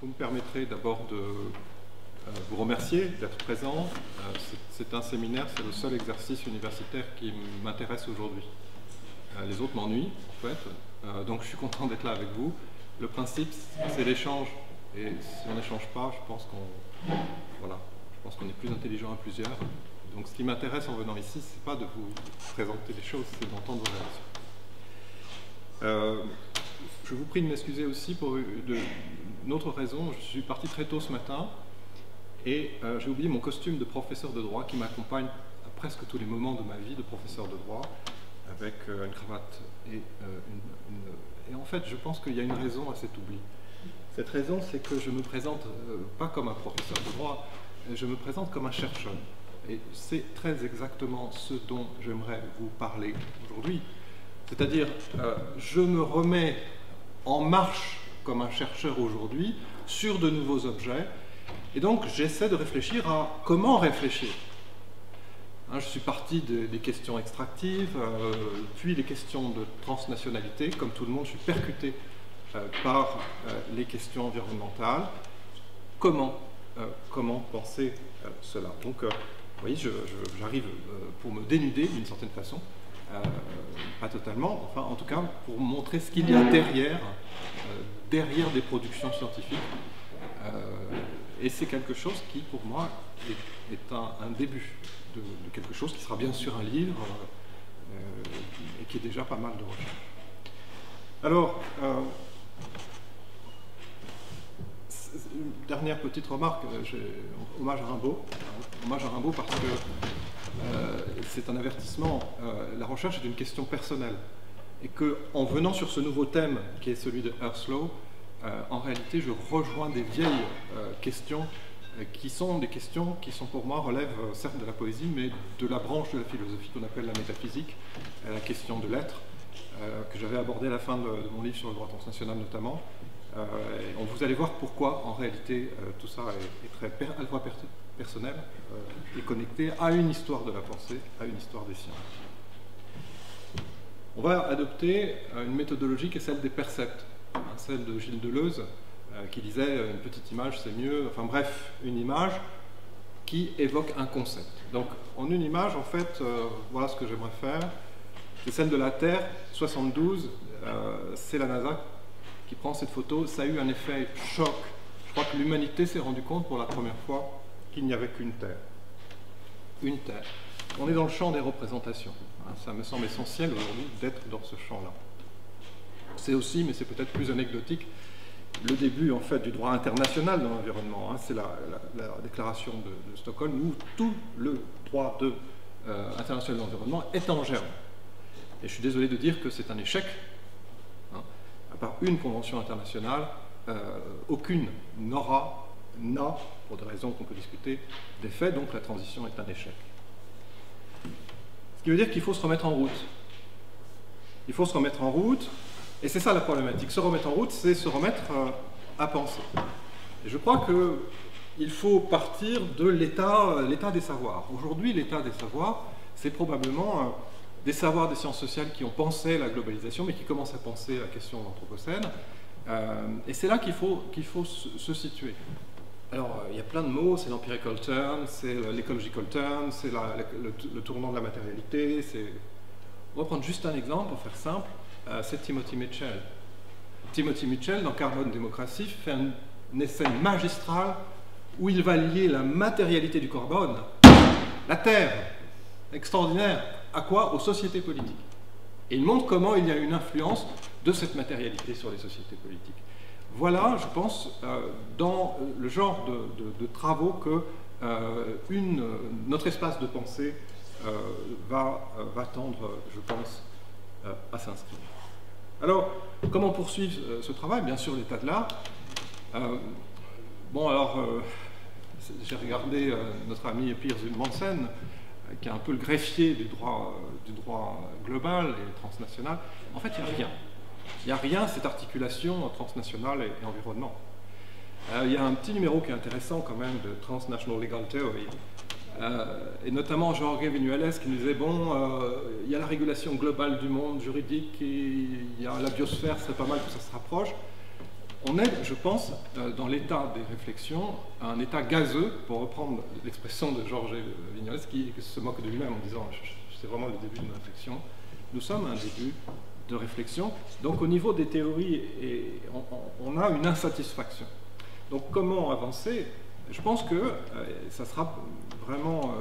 vous me permettrez d'abord de vous remercier d'être présent. C'est un séminaire, c'est le seul exercice universitaire qui m'intéresse aujourd'hui. Les autres m'ennuient, en fait, donc je suis content d'être là avec vous. Le principe, c'est l'échange, et si on n'échange pas, je pense qu'on est plus intelligent à plusieurs. Donc ce qui m'intéresse en venant ici, c'est pas de vous présenter les choses, c'est d'entendre vos réactions. Je vous prie de m'excuser aussi pour une autre raison. Je suis parti très tôt ce matin et j'ai oublié mon costume de professeur de droit qui m'accompagne à presque tous les moments de ma vie de professeur de droit, avec une cravate et en fait, je pense qu'il y a une raison à cet oubli. Cette raison, c'est que je me présente pas comme un professeur de droit, je me présente comme un chercheur. Et c'est très exactement ce dont j'aimerais vous parler aujourd'hui. C'est-à-dire, je me remets en marche comme un chercheur aujourd'hui sur de nouveaux objets, et donc j'essaie de réfléchir à comment réfléchir. Je suis parti des questions extractives, puis les questions de transnationalité. Comme tout le monde, je suis percuté par les questions environnementales. Comment penser cela? Donc, vous voyez, j'arrive pour me dénuder d'une certaine façon, pas totalement, enfin en tout cas pour montrer ce qu'il y a derrière des productions scientifiques. Et c'est quelque chose qui, pour moi, est un début de quelque chose qui sera bien sûr un livre et qui est déjà pas mal de recherche. Alors, une dernière petite remarque, hommage à Rimbaud. Hommage à Rimbaud parce que c'est un avertissement. La recherche est une question personnelle. Et qu'en venant sur ce nouveau thème qui est celui de Earth's-Law, en réalité, je rejoins des vieilles questions qui sont des questions qui sont pour moi relèvent certes de la poésie, mais de la branche de la philosophie qu'on appelle la métaphysique, la question de l'être, que j'avais abordée à la fin de mon livre sur le droit transnational notamment. Vous allez voir pourquoi, en réalité, tout ça est très à la fois personnel et connecté à une histoire de la pensée, à une histoire des sciences. On va adopter une méthodologie qui est celle des percepts, celle de Gilles Deleuze, qui disait une petite image c'est mieux, enfin bref, une image qui évoque un concept. Donc en une image, en fait, voilà ce que j'aimerais faire, c'est celle de la Terre, 72, c'est la NASA qui prend cette photo, ça a eu un effet choc. Je crois que l'humanité s'est rendu compte pour la première fois qu'il n'y avait qu'une Terre. Une Terre. On est dans le champ des représentations. Ça me semble essentiel aujourd'hui d'être dans ce champ-là. C'est aussi, mais c'est peut-être plus anecdotique, le début en fait du droit international dans l'environnement. C'est la déclaration de Stockholm où tout le droit international de l'environnement est en germe. Et je suis désolé de dire que c'est un échec. À part une convention internationale, aucune n'a, pour des raisons qu'on peut discuter, d'effet, donc la transition est un échec. Ce qui veut dire qu'il faut se remettre en route. Il faut se remettre en route, et c'est ça la problématique. Se remettre en route, c'est se remettre à penser. Et je crois qu'il faut partir de l'état des savoirs. Aujourd'hui, l'état des savoirs, c'est probablement des savoirs des sciences sociales qui ont pensé la globalisation, mais qui commencent à penser la question de l'anthropocène. Et c'est là qu'il faut se situer. Alors, il y a plein de mots, c'est l'empirical turn, c'est l'ecological turn, c'est le tournant de la matérialité. On va prendre juste un exemple, pour faire simple, c'est Timothy Mitchell. Timothy Mitchell, dans Carbone Démocratie, fait un essai magistral où il va lier la matérialité du carbone, la Terre, extraordinaire, à quoi? Aux sociétés politiques. Et il montre comment il y a une influence de cette matérialité sur les sociétés politiques. Voilà, je pense, dans le genre de travaux que notre espace de pensée va tendre, je pense, à s'inscrire. Alors, comment poursuivre ce travail? Bien sûr, l'état de l'art. J'ai regardé notre ami Piers Manson, qui est un peu le greffier du droit global et transnational. En fait, il n'y a rien. Il n'y a rien, cette articulation transnationale et environnement. Il y a un petit numéro qui est intéressant quand même de Transnational Legal Theory, et notamment Jorge Viñuales qui nous disait, bon, il y a la régulation globale du monde juridique, et il y a la biosphère, c'est pas mal que ça se rapproche. On est, je pense, dans l'état des réflexions, un état gazeux, pour reprendre l'expression de Georges Vignales, qui se moque de lui-même en disant « c'est vraiment le début d'une réflexion ». Nous sommes à un début de réflexion. Donc au niveau des théories, on a une insatisfaction. Donc comment avancer? Je pense que ça sera vraiment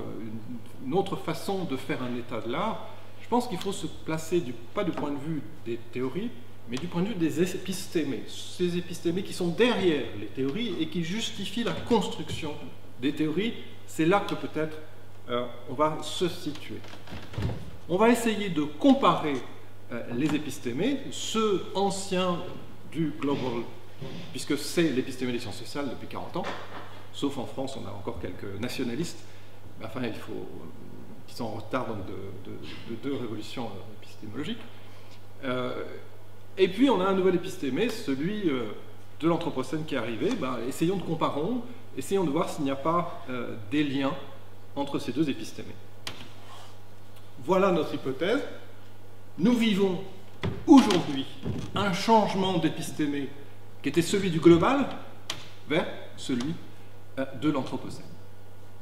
une autre façon de faire un état de l'art. Je pense qu'il faut se placer, pas du point de vue des théories, mais du point de vue des épistémés. Ces épistémés qui sont derrière les théories et qui justifient la construction des théories, c'est là que peut-être on va se situer. On va essayer de comparer les épistémés, ceux anciens du global, puisque c'est l'épistémé des sciences sociales depuis 40 ans, sauf en France, on a encore quelques nationalistes, enfin, qui sont en retard donc, de deux révolutions épistémologiques. Et puis, on a un nouvel épistémé, celui de l'Anthropocène qui est arrivé. Essayons de comparer, essayons de voir s'il n'y a pas des liens entre ces deux épistémés. Voilà notre hypothèse. Nous vivons aujourd'hui un changement d'épistémé qui était celui du global vers celui de l'Anthropocène.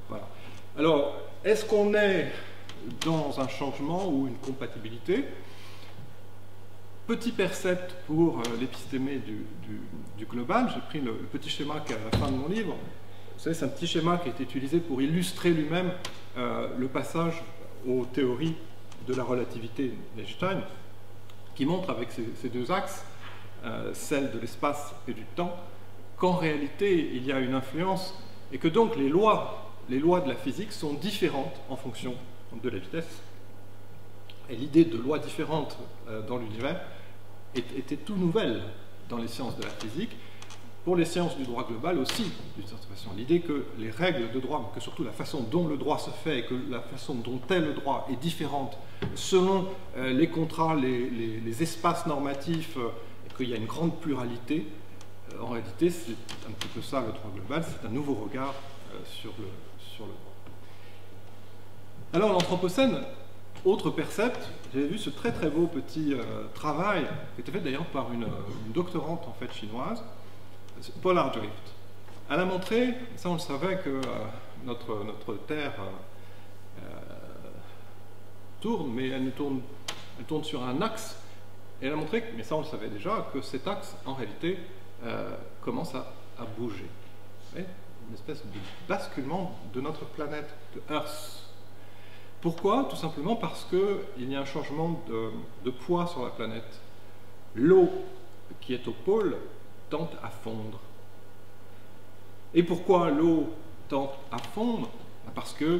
Voilà. Alors, est-ce qu'on est dans un changement ou une compatibilité? Petit percept pour l'épistémé du global. J'ai pris le petit schéma qui est à la fin de mon livre. Vous savez, c'est un petit schéma qui a été utilisé pour illustrer lui-même le passage aux théories de la relativité d'Einstein, qui montre avec ces deux axes, celle de l'espace et du temps, qu'en réalité, il y a une influence et que donc les lois de la physique sont différentes en fonction de la vitesse. Et l'idée de lois différentes dans l'univers était tout nouvelle dans les sciences de la physique. Pour les sciences du droit global aussi, d'une certaine façon. L'idée que les règles de droit, mais que surtout la façon dont le droit se fait et que la façon dont est le droit est différente selon les contrats, les espaces normatifs, et qu'il y a une grande pluralité, en réalité, c'est un petit peu ça le droit global, c'est un nouveau regard sur le droit. Alors l'Anthropocène, autre percept, j'avais vu ce très très beau petit travail, qui était fait d'ailleurs par une doctorante en fait chinoise, Polar Drift. Elle a montré, ça on le savait, que notre Terre tourne, mais elle tourne sur un axe, et elle a montré, mais ça on le savait déjà, que cet axe en réalité commence à bouger. Vous voyez, une espèce de basculement de notre planète, de Earth. Pourquoi? Tout simplement parce qu'il y a un changement de poids sur la planète. L'eau qui est au pôle tend à fondre. Et pourquoi l'eau tend à fondre? Parce que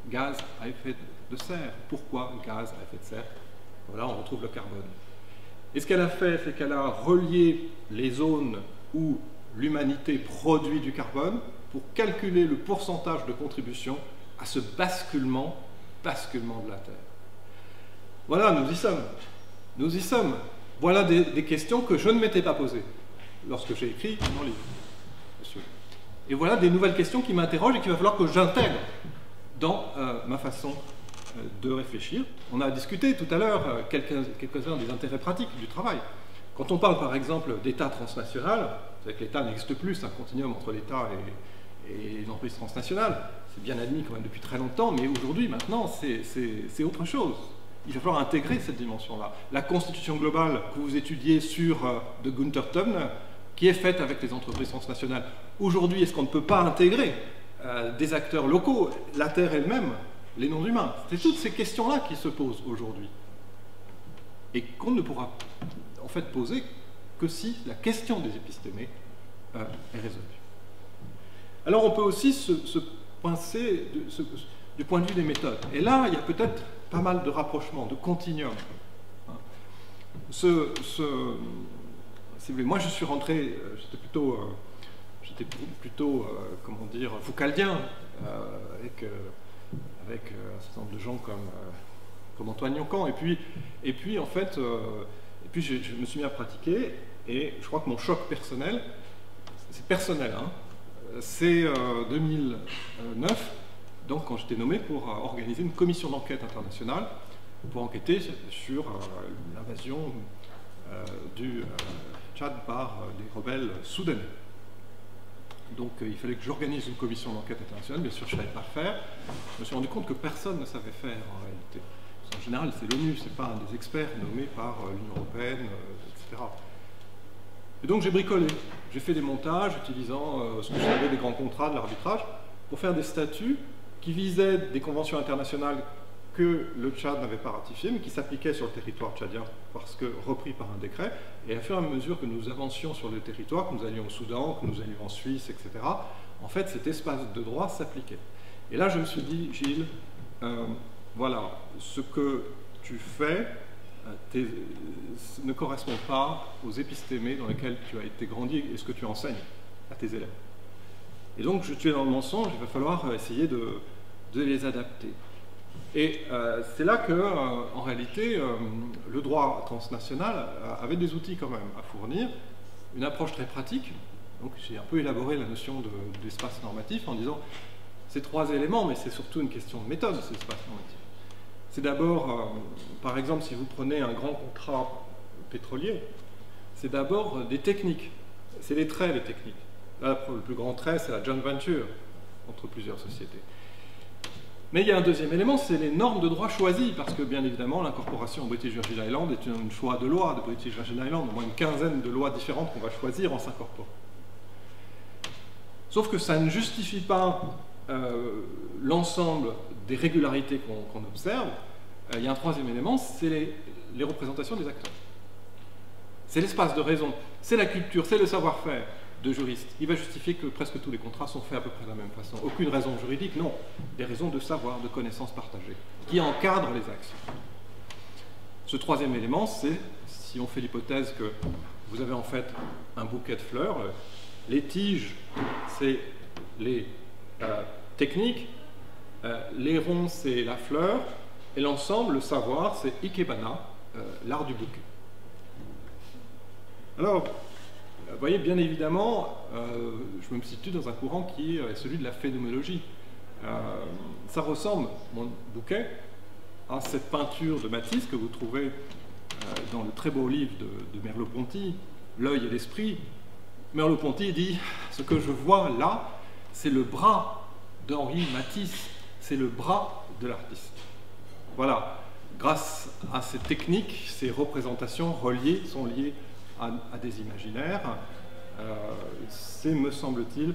gaz à effet de serre. Pourquoi gaz à effet de serre? Voilà, on retrouve le carbone. Et ce qu'elle a fait, c'est qu'elle a relié les zones où l'humanité produit du carbone pour calculer le pourcentage de contribution à ce basculement de la Terre. Voilà, nous y sommes. Nous y sommes. Voilà des questions que je ne m'étais pas posées lorsque j'ai écrit mon livre. Et voilà des nouvelles questions qui m'interrogent et qu'il va falloir que j'intègre dans ma façon de réfléchir. On a discuté tout à l'heure quelques-uns des intérêts pratiques du travail. Quand on parle par exemple d'État transnational, vous savez que l'État n'existe plus, c'est un continuum entre l'État et une entreprise transnationale. C'est bien admis quand même depuis très longtemps, mais aujourd'hui, maintenant, c'est autre chose. Il va falloir intégrer cette dimension-là. La constitution globale que vous étudiez de Gunther Többner, qui est faite avec les entreprises transnationales, aujourd'hui, est-ce qu'on ne peut pas intégrer des acteurs locaux, la Terre elle-même, les non-humains? C'est toutes ces questions-là qui se posent aujourd'hui. Et qu'on ne pourra en fait poser que si la question des épistémés est résolue. Alors on peut aussi se pincer du point de vue des méthodes. Et là, il y a peut-être pas mal de rapprochements, de continuums. Si vous voulez, moi je suis rentré, j'étais plutôt comment dire, foucaldien, avec un certain nombre de gens comme Antoine Yoncan. Et puis en fait, je me suis mis à pratiquer, et je crois que mon choc personnel, c'est personnel, hein, c'est 2009, donc quand j'étais nommé pour organiser une commission d'enquête internationale pour enquêter sur l'invasion Tchad par des rebelles soudanais. Donc il fallait que j'organise une commission d'enquête internationale, bien sûr je ne savais pas faire. Je me suis rendu compte que personne ne savait faire en réalité. En général c'est l'ONU, ce n'est pas un des experts nommés par l'Union européenne, etc. Et donc j'ai bricolé, j'ai fait des montages utilisant ce que je savais des grands contrats de l'arbitrage pour faire des statuts qui visaient des conventions internationales que le Tchad n'avait pas ratifiées, mais qui s'appliquaient sur le territoire tchadien parce que repris par un décret. Et à fur et à mesure que nous avancions sur le territoire, que nous allions au Soudan, que nous allions en Suisse, etc., en fait cet espace de droit s'appliquait. Et là je me suis dit, Gilles, voilà, ce que tu fais ne correspond pas aux épistémés dans lesquels tu as été grandi et ce que tu enseignes à tes élèves. Et donc, tu es dans le mensonge, il va falloir essayer de les adapter. Et c'est là que, en réalité, le droit transnational avait des outils quand même à fournir, une approche très pratique. Donc, j'ai un peu élaboré la notion d'espace normatif en disant, ces trois éléments, mais c'est surtout une question de méthode, cet espace normatif. C'est d'abord, par exemple, si vous prenez un grand contrat pétrolier, c'est d'abord des techniques. C'est les traits, les techniques. Là, le plus grand trait, c'est la joint venture entre plusieurs sociétés. Mais il y a un deuxième élément, c'est les normes de droit choisies, parce que, bien évidemment, l'incorporation au British Virgin Islands est un choix de loi de British Virgin Islands, au moins une quinzaine de lois différentes qu'on va choisir en s'incorporant. Sauf que ça ne justifie pas l'ensemble des régularités qu'on observe. Il y a un troisième élément, c'est les représentations des acteurs. C'est l'espace de raison, c'est la culture, c'est le savoir-faire de juriste. Il va justifier que presque tous les contrats sont faits à peu près de la même façon. Aucune raison juridique, non. Des raisons de savoir, de connaissances partagées, qui encadrent les actions. Ce troisième élément, c'est, si on fait l'hypothèse que vous avez en fait un bouquet de fleurs, les tiges, c'est les techniques, les ronds, c'est la fleur, et l'ensemble, le savoir, c'est ikebana, l'art du bouquet. Alors, vous voyez, bien évidemment, je me situe dans un courant qui est celui de la phénoménologie. Ça ressemble, mon bouquet, à cette peinture de Matisse que vous trouvez dans le très beau livre de Merleau-Ponty, L'œil et l'esprit. Merleau-Ponty dit, ce que je vois là, c'est le bras d'Henri Matisse, c'est le bras de l'artiste. Voilà, grâce à ces techniques, ces représentations sont liées à des imaginaires. C'est, me semble-t-il,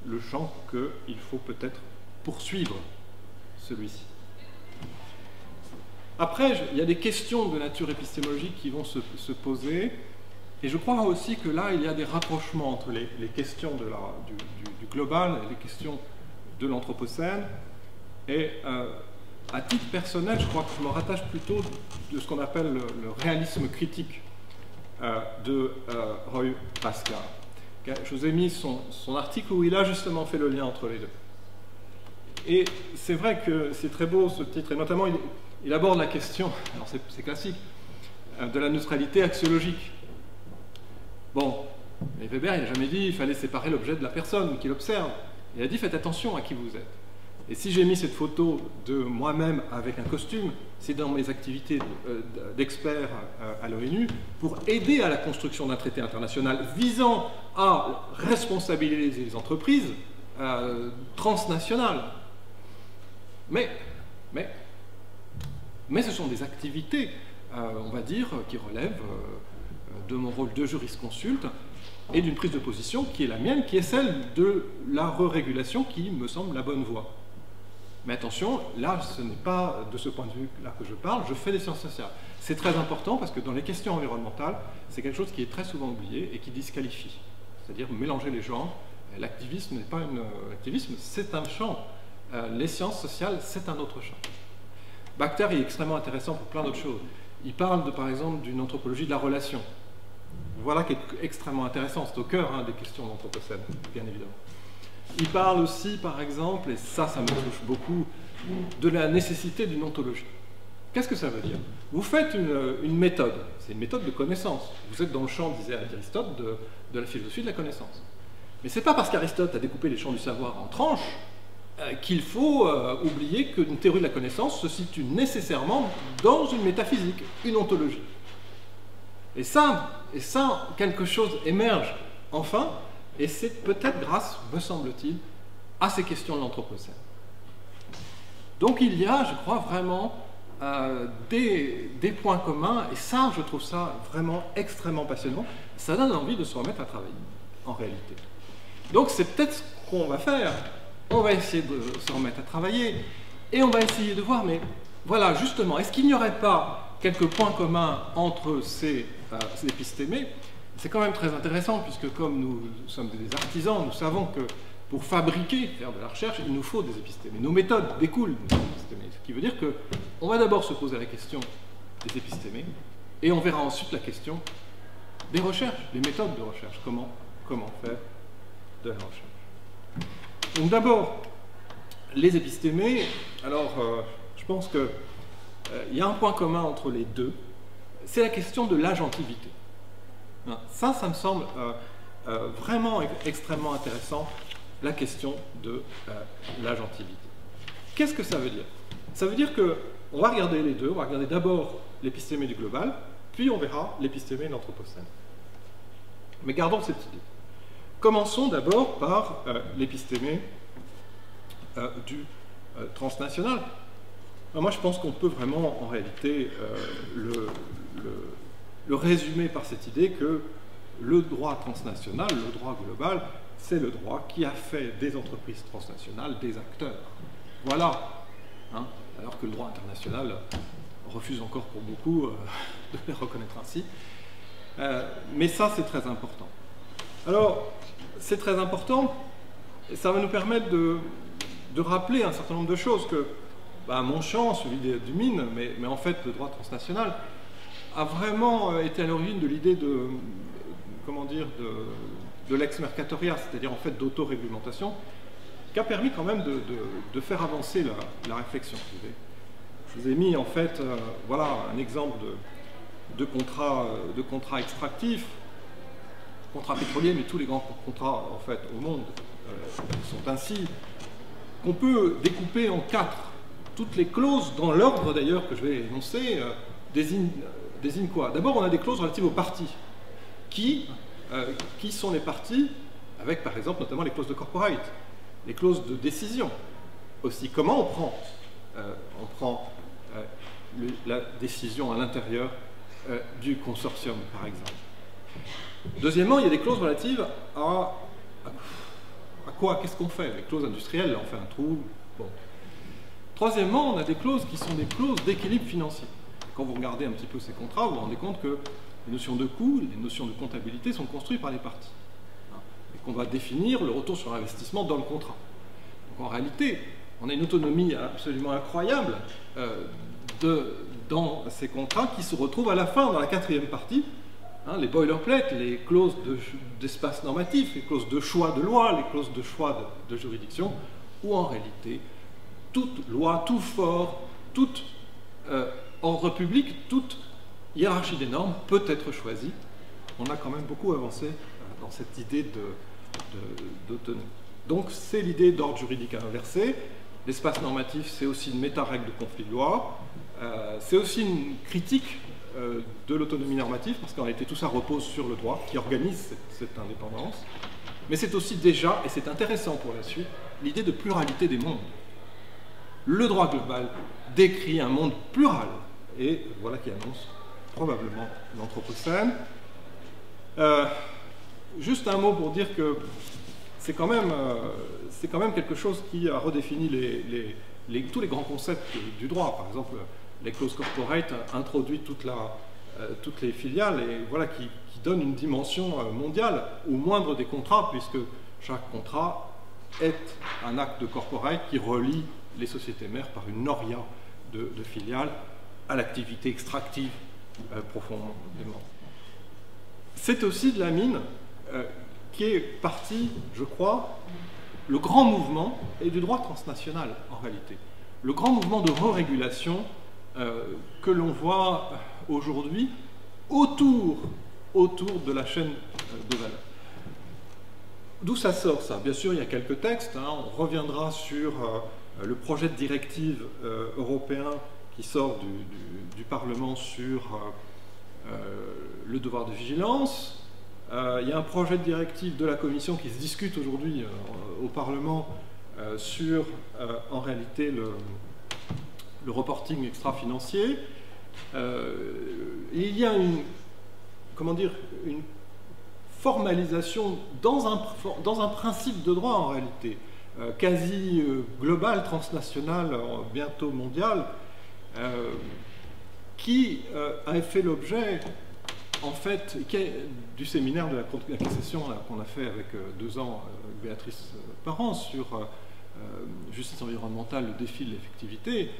le champ qu'il faut peut-être poursuivre, celui-ci. Après, il y a des questions de nature épistémologique qui vont se poser, et je crois aussi que là, il y a des rapprochements entre les questions du global et les questions de l'anthropocène, et à titre personnel, je crois que je me rattache plutôt de ce qu'on appelle le réalisme critique de Roy Pascal. Je vous ai mis son article où il a justement fait le lien entre les deux. Et c'est vrai que c'est très beau ce titre, et notamment il aborde la question, alors c'est classique, de la neutralité axiologique. Bon, mais Weber, il n'a jamais dit qu'il fallait séparer l'objet de la personne qu'il observe. Il a dit faites attention à qui vous êtes. Et si j'ai mis cette photo de moi-même avec un costume, c'est dans mes activités d'expert à l'ONU pour aider à la construction d'un traité international visant à responsabiliser les entreprises transnationales. Mais ce sont des activités, on va dire, qui relèvent de mon rôle de jurisconsulte et d'une prise de position qui est la mienne, qui est celle de la re-régulation qui me semble la bonne voie. Mais attention, là, ce n'est pas de ce point de vue-là que je parle, je fais des sciences sociales. C'est très important parce que dans les questions environnementales, c'est quelque chose qui est très souvent oublié et qui disqualifie. C'est-à-dire mélanger les genres. L'activisme n'est pas l'activisme, c'est un champ. Les sciences sociales, c'est un autre champ. Bakhter est extrêmement intéressant pour plein d'autres choses. Il parle, par exemple, d'une anthropologie de la relation. Voilà qui est extrêmement intéressant, c'est au cœur des questions d'anthropocène, bien évidemment. Il parle aussi, par exemple, et ça me touche beaucoup, de la nécessité d'une ontologie. Qu'est-ce que ça veut dire? Vous faites une méthode, c'est une méthode de connaissance. Vous êtes dans le champ, disait Aristote, de la philosophie de la connaissance. Mais ce n'est pas parce qu'Aristote a découpé les champs du savoir en tranches qu'il faut oublier qu'une théorie de la connaissance se situe nécessairement dans une métaphysique, une ontologie. Et ça, quelque chose émerge enfin, et c'est peut-être grâce, me semble-t-il, à ces questions de l'Anthropocène. Donc il y a, je crois, vraiment des points communs, et ça, je trouve ça vraiment extrêmement passionnant. Ça donne envie de se remettre à travailler, en réalité. Donc c'est peut-être ce qu'on va faire. On va essayer de se remettre à travailler, et on va essayer de voir, mais voilà, justement, est-ce qu'il n'y aurait pas quelques points communs entre ces épistémés? C'est quand même très intéressant, puisque comme nous sommes des artisans, nous savons que pour fabriquer, faire de la recherche, il nous faut des épistémés. Nos méthodes découlent des épistémés, ce qui veut dire qu'on va d'abord se poser la question des épistémés, et on verra ensuite la question des recherches, des méthodes de recherche, comment faire de la recherche. Donc d'abord, les épistémés, alors je pense qu'il y a un point commun entre les deux, c'est la question de l'agentivité. Ça me semble vraiment extrêmement intéressant, la question de l'agentivité. Qu'est-ce que ça veut dire? Ça veut dire qu'on va regarder les deux, on va regarder d'abord l'épistémé du global, puis on verra l'épistémé de l'Anthropocène. Mais gardons cette idée. Commençons d'abord par l'épistémé du transnational. Alors moi, je pense qu'on peut vraiment, en réalité, le résumer par cette idée que le droit transnational, le droit global, c'est le droit qui a fait des entreprises transnationales des acteurs. Voilà. Hein, alors que le droit international refuse encore pour beaucoup de les reconnaître ainsi. Mais ça, c'est très important. Alors, c'est très important, et ça va nous permettre de rappeler un certain nombre de choses que mon champ, celui du mine, mais en fait le droit transnational, a vraiment été à l'origine de l'idée de, comment dire, de l'ex mercatoria, c'est-à-dire en fait d'autoréglementation, qui a permis quand même de faire avancer la réflexion. Je vous ai mis en fait, voilà, un exemple de contrat extractif, contrat pétrolier, mais tous les grands contrats en fait au monde sont ainsi, qu'on peut découper en 4. Toutes les clauses, dans l'ordre d'ailleurs que je vais énoncer, désignent quoi? D'abord, on a des clauses relatives aux parties. Qui sont les parties, avec par exemple notamment les clauses de corporate, les clauses de décision. Aussi, comment on prend la décision à l'intérieur du consortium, par exemple. Deuxièmement, il y a des clauses relatives à quoi? Qu'est-ce qu'on fait? Les clauses industrielles, là, on fait un trou. Bon. Troisièmement, on a des clauses qui sont des clauses d'équilibre financier. Quand vous regardez un petit peu ces contrats, vous vous rendez compte que les notions de coût, les notions de comptabilité sont construites par les parties. Et qu'on va définir le retour sur investissement dans le contrat. Donc en réalité, on a une autonomie absolument incroyable dans ces contrats qui se retrouvent à la fin, dans la 4e partie, les boilerplates, les clauses d'espace normatif, les clauses de choix de loi, les clauses de choix de juridiction, où en réalité, toute loi, tout fort, tout ordre public, toute hiérarchie des normes peut être choisie. On a quand même beaucoup avancé dans cette idée d'autonomie. Donc c'est l'idée d'ordre juridique inversé. L'espace normatif, c'est aussi une méta-règle de conflit de loi. C'est aussi une critique de l'autonomie normative, parce qu'en réalité tout ça repose sur le droit qui organise cette indépendance. Mais c'est aussi déjà, et c'est intéressant pour la suite, l'idée de pluralité des mondes. Le droit global décrit un monde plural, et voilà qui annonce probablement l'Anthropocène. Juste un mot pour dire que c'est quand même quelque chose qui a redéfini tous les grands concepts du droit. Par exemple, les clauses corporate introduit toutes les filiales et voilà, qui donne une dimension mondiale au moindre des contrats, puisque chaque contrat est un acte de corporate qui relie les sociétés mères par une noria de filiales à l'activité extractive profondément. C'est aussi de la mine qui est partie, je crois, le grand mouvement, et du droit transnational en réalité, le grand mouvement de re-régulation que l'on voit aujourd'hui autour de la chaîne de valeur. D'où ça sort ça? Bien sûr, il y a quelques textes, on reviendra sur le projet de directive européen qui sort du Parlement sur le devoir de vigilance. Il y a un projet de directive de la Commission qui se discute aujourd'hui au Parlement sur, en réalité, le reporting extra-financier. Il y a une formalisation dans un principe de droit en réalité, quasi global, transnational, bientôt mondial, qui a fait l'objet en fait du séminaire de la Cour de cassation qu'on a fait avec 2 ans Béatrice Parent sur justice environnementale, le défi de l'effectivité.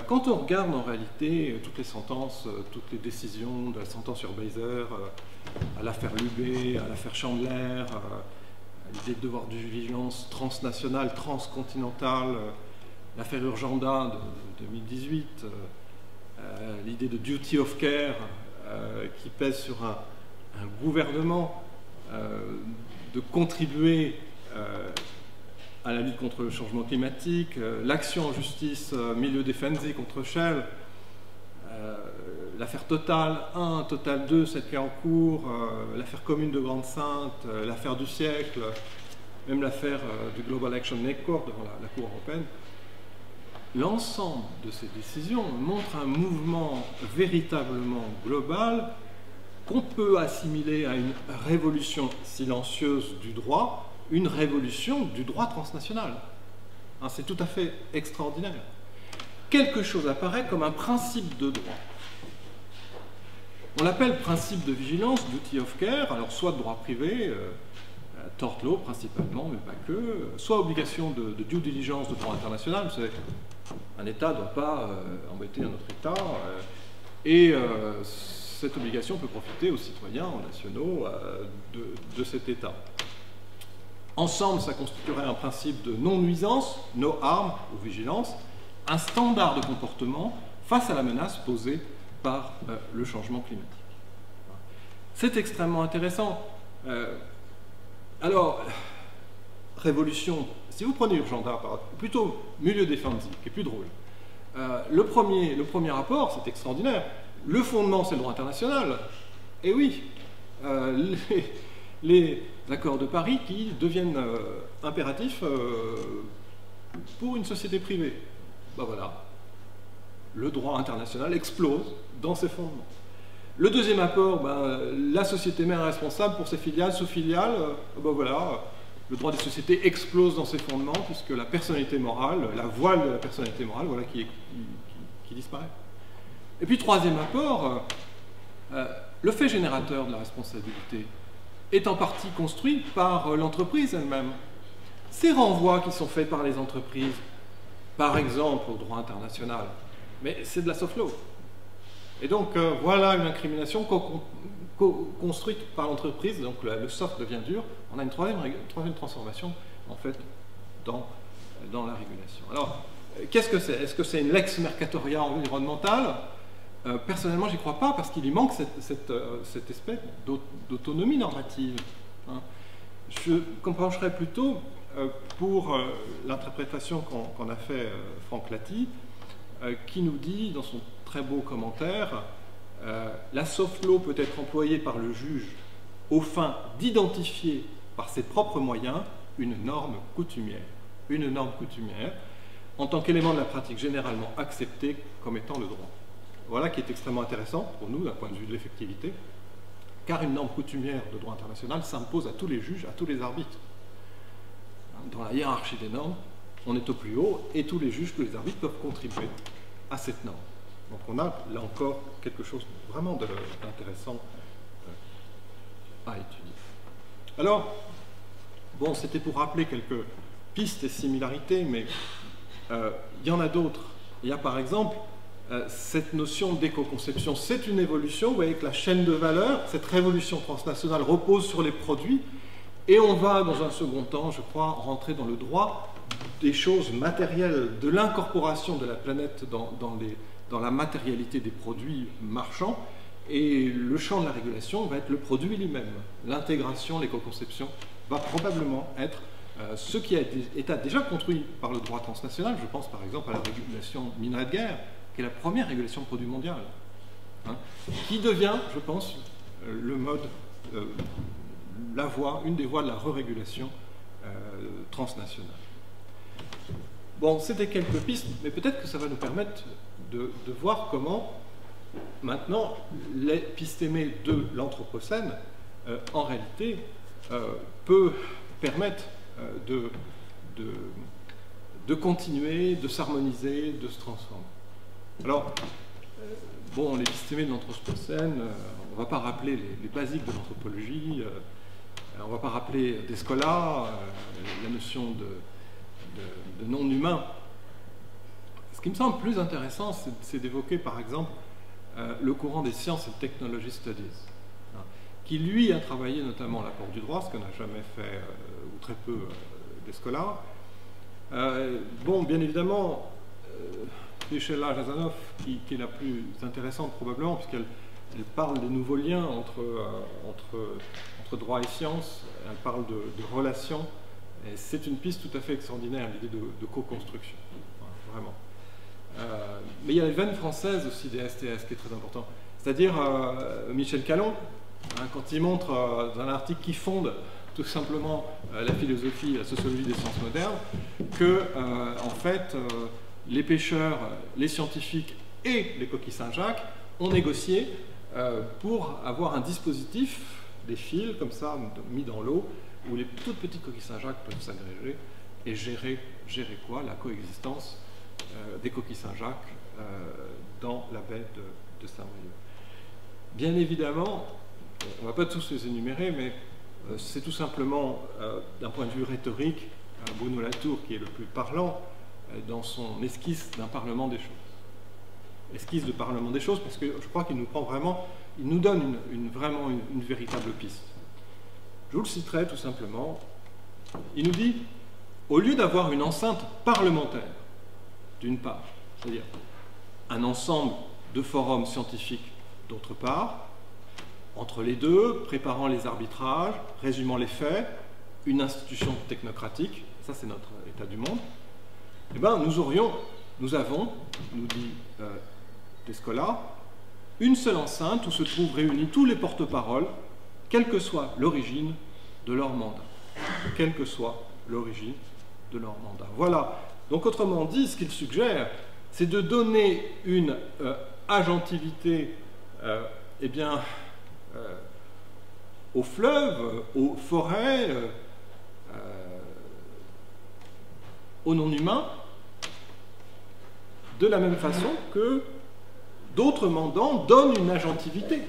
Quand on regarde en réalité toutes les sentences, toutes les décisions de la sentence sur Beiser, à l'affaire Lubé, à l'affaire Chandler, à l'idée de devoir de vigilance transnationale, transcontinentale, l'affaire Urgenda de 2018, l'idée de duty of care qui pèse sur un gouvernement de contribuer à la lutte contre le changement climatique, l'action en justice milieu défendu contre Shell, l'affaire Total 1, Total 2, cette qui est en cours, l'affaire commune de Grande-Sainte, l'affaire du siècle, même l'affaire du Global Action Network devant la Cour européenne. L'ensemble de ces décisions montre un mouvement véritablement global qu'on peut assimiler à une révolution silencieuse du droit, une révolution du droit transnational. Hein, c'est tout à fait extraordinaire. Quelque chose apparaît comme un principe de droit. On l'appelle principe de vigilance, duty of care, alors soit de droit privé, tort law principalement, mais pas que, soit obligation de due diligence de droit international. Vous savez, un État ne doit pas embêter un autre État, et cette obligation peut profiter aux citoyens nationaux de cet État. Ensemble, ça constituerait un principe de non-nuisance, no harm ou vigilance, un standard de comportement face à la menace posée par le changement climatique. C'est extrêmement intéressant. Alors, révolution, si vous prenez Urgenda, plutôt milieu défendu, qui est plus drôle, le premier rapport, c'est extraordinaire. Le fondement, c'est le droit international. Et oui, les accords de Paris qui deviennent impératifs pour une société privée. Ben voilà, le droit international explose dans ses fondements. Le deuxième apport, ben, la société mère est responsable pour ses filiales, sous-filiales, ben voilà, le droit des sociétés explose dans ses fondements puisque la personnalité morale, la voile de la personnalité morale, voilà, qui disparaît. Et puis troisième apport, le fait générateur de la responsabilité est en partie construit par l'entreprise elle-même. Ces renvois qui sont faits par les entreprises, par exemple au droit international, mais c'est de la soft law. Et donc voilà une incrimination construite par l'entreprise, donc le soft devient dur. On a une troisième transformation en fait dans la régulation. Alors qu'est-ce que c'est? Est-ce que c'est une lex mercatoria environnementale? Personnellement, j'y crois pas parce qu'il y manque cette espèce d'autonomie normative. Hein. Je pencherais plutôt pour l'interprétation qu'en a fait Franck Lati, qui nous dit dans son très beau commentaire la soft law peut être employée par le juge aux fins d'identifier par ses propres moyens une norme coutumière. Une norme coutumière en tant qu'élément de la pratique généralement accepté comme étant le droit. Voilà qui est extrêmement intéressant pour nous d'un point de vue de l'effectivité, car une norme coutumière de droit international s'impose à tous les juges, à tous les arbitres. Dans la hiérarchie des normes, on est au plus haut et tous les juges, tous les arbitres peuvent contribuer à cette norme. Donc on a là encore quelque chose vraiment d'intéressant à étudier. Alors, bon, c'était pour rappeler quelques pistes et similarités, mais il y en a d'autres. Il y a par exemple cette notion d'éco-conception. C'est une évolution, vous voyez que la chaîne de valeur, cette révolution transnationale repose sur les produits, et on va dans un second temps, je crois, rentrer dans le droit des choses matérielles, de l'incorporation de la planète dans la matérialité des produits marchands, et le champ de la régulation va être le produit lui-même. L'intégration, l'éco-conception va probablement être ce qui a été déjà construit par le droit transnational. Je pense par exemple à la régulation minerai de guerre, qui est la première régulation de produits mondiale. hein, qui devient, je pense, le mode, la voie, une des voies de la re-régulation transnationale. Bon, c'était quelques pistes, mais peut-être que ça va nous permettre de voir comment, maintenant, l'épistémé de l'Anthropocène, en réalité, peut permettre de continuer, de s'harmoniser, de se transformer. Alors, bon, l'épistémé de l'Anthropocène, on ne va pas rappeler les basiques de l'anthropologie, on ne va pas rappeler Descola, la notion de non-humain. Ce qui me semble plus intéressant, c'est d'évoquer, par exemple, le courant des sciences et technology studies, hein, qui, lui, a travaillé notamment l'apport du droit, ce qu'on n'a jamais fait, ou très peu, Descola. Bon, bien évidemment, Michela Jasanoff, qui est la plus intéressante probablement, puisqu'elle parle des nouveaux liens entre droit et science, elle parle de relations, et c'est une piste tout à fait extraordinaire, l'idée de co-construction, vraiment. Mais il y a les veines françaises aussi des STS qui est très important, c'est-à-dire Michel Calon, hein, quand il montre dans un article qui fonde tout simplement la philosophie, la sociologie des sciences modernes, que en fait les pêcheurs, les scientifiques et les coquilles Saint-Jacques ont négocié pour avoir un dispositif, des fils comme ça mis dans l'eau, où les toutes petites coquilles Saint-Jacques peuvent s'agréger et gérer quoi? La coexistence des coquilles Saint-Jacques dans la baie de Saint-Brieuc. Bien évidemment, on ne va pas tous les énumérer, mais c'est tout simplement, d'un point de vue rhétorique, Bruno Latour qui est le plus parlant dans son esquisse d'un parlement des choses. Esquisse de parlement des choses, parce que je crois qu'il nous prend vraiment, il nous donne vraiment une véritable piste. Je vous le citerai tout simplement. Il nous dit, au lieu d'avoir une enceinte parlementaire, d'une part, c'est-à-dire un ensemble de forums scientifiques d'autre part, entre les deux, préparant les arbitrages, résumant les faits, une institution technocratique, ça c'est notre état du monde, eh bien nous avons, nous dit Descola, une seule enceinte où se trouvent réunis tous les porte-paroles, quelle que soit l'origine de leur mandat. Quelle que soit l'origine de leur mandat. Voilà. Donc autrement dit, ce qu'il suggère, c'est de donner une agentivité eh bien, aux fleuves, aux forêts, aux non-humains, de la même façon que d'autres mandants donnent une agentivité,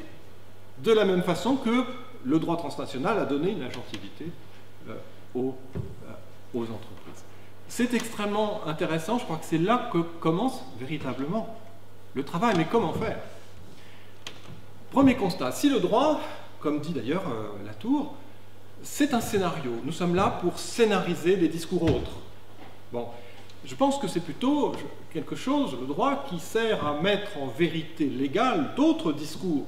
de la même façon que le droit transnational a donné une agentivité aux entreprises. C'est extrêmement intéressant, je crois que c'est là que commence véritablement le travail. Mais comment faire? Premier constat, si le droit, comme dit d'ailleurs Latour, c'est un scénario, nous sommes là pour scénariser des discours autres. Bon, je pense que c'est plutôt quelque chose, le droit, qui sert à mettre en vérité légale d'autres discours.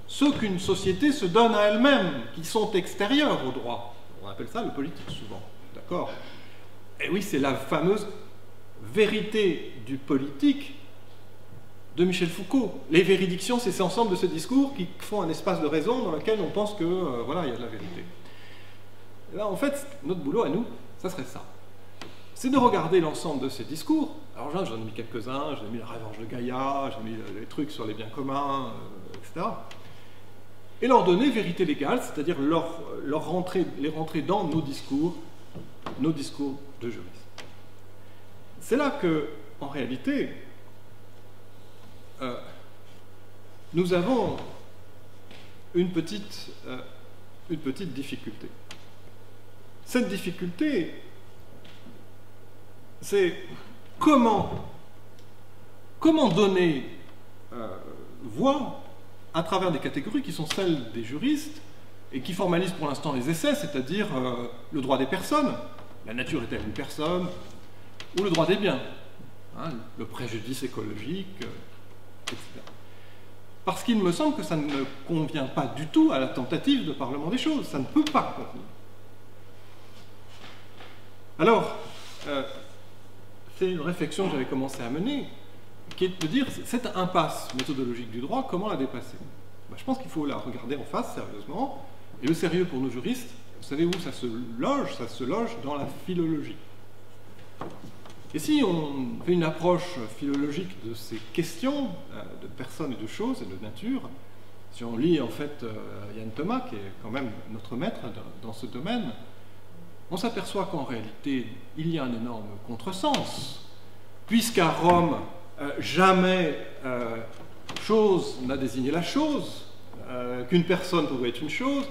Ceux qu'une société se donne à elle-même, qui sont extérieurs au droit. On appelle ça le politique souvent, d'accord? Et oui, c'est la fameuse vérité du politique de Michel Foucault. Les véridictions, c'est cet ensemble de ces discours qui font un espace de raison dans lequel on pense que, voilà, il y a de la vérité. Et là, en fait, notre boulot à nous, ça serait ça. C'est de regarder l'ensemble de ces discours. Alors j'en ai mis quelques-uns, j'ai mis la revanche de Gaïa, j'ai mis les trucs sur les biens communs, etc. Et leur donner vérité légale, c'est-à-dire les rentrer dans nos discours de juristes. C'est là que, en réalité, nous avons une petite difficulté. Cette difficulté, c'est comment donner voix à travers des catégories qui sont celles des juristes et qui formalisent pour l'instant les essais, c'est-à-dire le droit des personnes, la nature est-elle une personne, ou le droit des biens, hein, le préjudice écologique, etc. Parce qu'il me semble que ça ne convient pas du tout à la tentative de parlement des choses, ça ne peut pas convenir. Alors, c'est une réflexion que j'avais commencé à mener. qui est de dire, cette impasse méthodologique du droit, comment la dépasser? Ben, je pense qu'il faut la regarder en face, sérieusement. Et le sérieux pour nos juristes, vous savez où ça se loge? Ça se loge dans la philologie. Et si on fait une approche philologique de ces questions de personnes et de choses et de nature, si on lit en fait Yann Thomas, qui est quand même notre maître dans ce domaine, on s'aperçoit qu'en réalité, il y a un énorme contresens, puisqu'à Rome, jamais chose n'a désigné la chose, qu'une personne pouvait être une chose,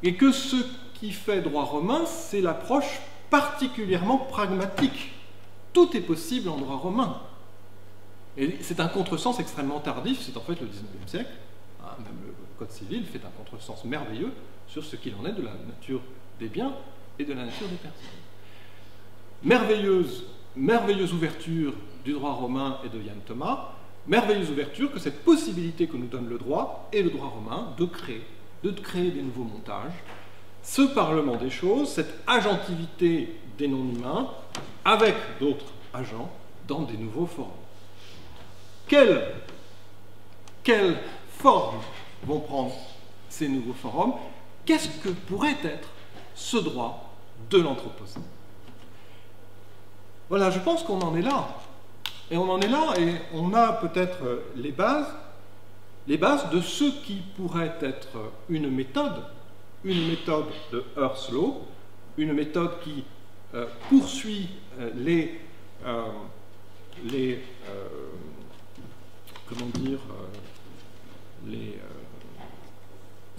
et que ce qui fait droit romain, c'est l'approche particulièrement pragmatique. Tout est possible en droit romain. Et c'est un contresens extrêmement tardif, c'est en fait le XIXe siècle. Même le Code civil fait un contresens merveilleux sur ce qu'il en est de la nature des biens et de la nature des personnes. Merveilleuse ouverture du droit romain et de Yann Thomas, merveilleuse ouverture que cette possibilité que nous donne le droit et le droit romain de créer des nouveaux montages, ce parlement des choses, cette agentivité des non-humains avec d'autres agents dans des nouveaux forums. Quelle forme vont prendre ces nouveaux forums? Qu'est-ce que pourrait être ce droit de l'Anthropocène? Voilà, je pense qu'on en est là. Et on en est là, et on a peut-être les bases de ce qui pourrait être une méthode de Earth's Law, une méthode qui poursuit les